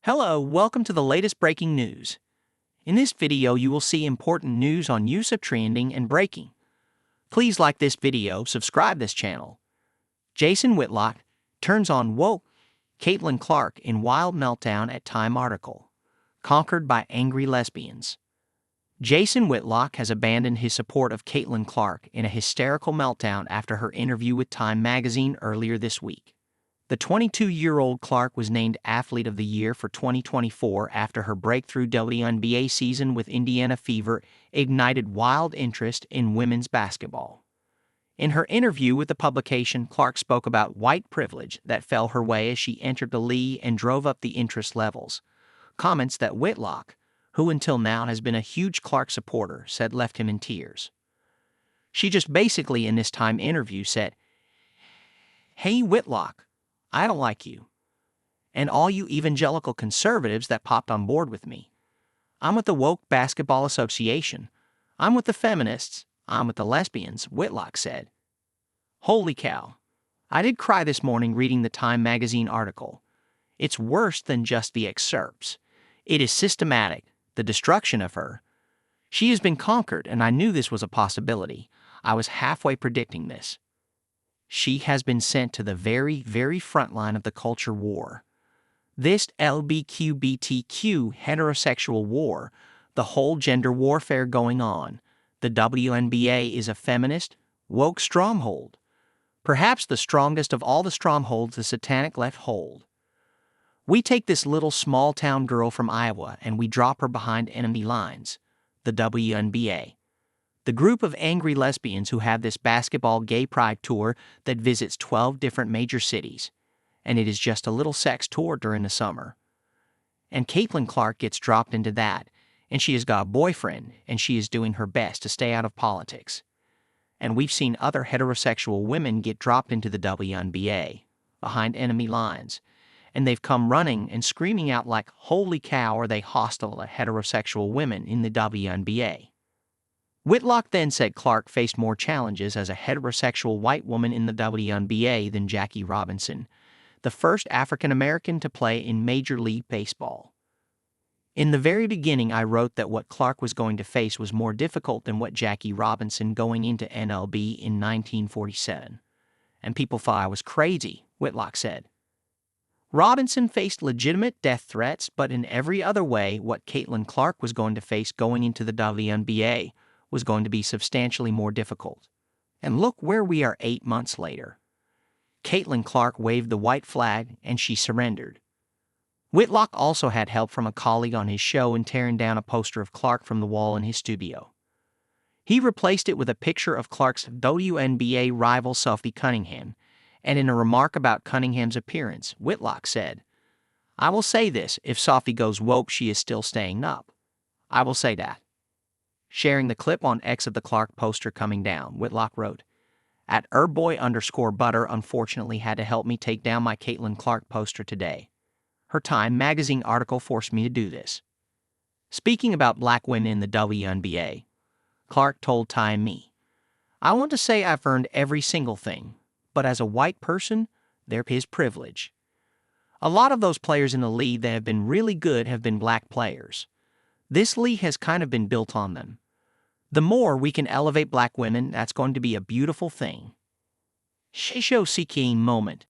Hello, welcome to the latest breaking news. In this video, you will see important news on use of trending and breaking. Please like this video, subscribe this channel. Jason Whitlock turns on woke Caitlin Clark in wild meltdown at Time article. Conquered by angry lesbians. Jason Whitlock has abandoned his support of Caitlin Clark in a hysterical meltdown after her interview with Time magazine earlier this week. The 22-year-old Clark was named Athlete of the Year for 2024 after her breakthrough WNBA season with Indiana Fever ignited wild interest in women's basketball. In her interview with the publication, Clark spoke about white privilege that fell her way as she entered the league and drove up the interest levels. Comments that Whitlock, who until now has been a huge Clark supporter, said left him in tears. She just basically in this Time interview said, "Hey Whitlock, I don't like you. And all you evangelical conservatives that popped on board with me. I'm with the Woke Basketball Association. I'm with the feminists. I'm with the lesbians," Whitlock said. "Holy cow. I did cry this morning reading the Time magazine article. It's worse than just the excerpts. It is systematic, the destruction of her. She has been conquered, and I knew this was a possibility. I was halfway predicting this. She has been sent to the very, very front line of the culture war. This LGBTQ heterosexual war, the whole gender warfare going on. The WNBA is a feminist, woke stronghold. Perhaps the strongest of all the strongholds the satanic left hold. We take this little small-town girl from Iowa and we drop her behind enemy lines. The WNBA. The group of angry lesbians who have this basketball gay pride tour that visits 12 different major cities, and it is just a little sex tour during the summer. And Caitlin Clark gets dropped into that, and she has got a boyfriend, and she is doing her best to stay out of politics. And we've seen other heterosexual women get dropped into the WNBA, behind enemy lines, and they've come running and screaming out like, holy cow, are they hostile to heterosexual women in the WNBA. Whitlock then said Clark faced more challenges as a heterosexual white woman in the WNBA than Jackie Robinson, the first African-American to play in Major League Baseball. In the very beginning, I wrote that what Clark was going to face was more difficult than what Jackie Robinson going into MLB in 1947. And people thought I was crazy, Whitlock said. Robinson faced legitimate death threats, but in every other way, what Caitlin Clark was going to face going into the WNBA was going to be substantially more difficult. And look where we are 8 months later. Caitlin Clark waved the white flag and she surrendered. Whitlock also had help from a colleague on his show in tearing down a poster of Clark from the wall in his studio. He replaced it with a picture of Clark's WNBA rival Sophie Cunningham, and in a remark about Cunningham's appearance, Whitlock said, "I will say this, if Sophie goes woke, she is still staying up. I will say that." Sharing the clip on X of the Clark poster coming down, Whitlock wrote, "At @herboy_butter unfortunately had to help me take down my Caitlin Clark poster today. Her Time magazine article forced me to do this." Speaking about black women in the WNBA, Clark told Time Me, "I want to say I've earned every single thing, but as a white person, there is privilege. A lot of those players in the league that have been really good have been black players. This league has kind of been built on them. The more we can elevate black women, that's going to be a beautiful thing." Shisho CK moment.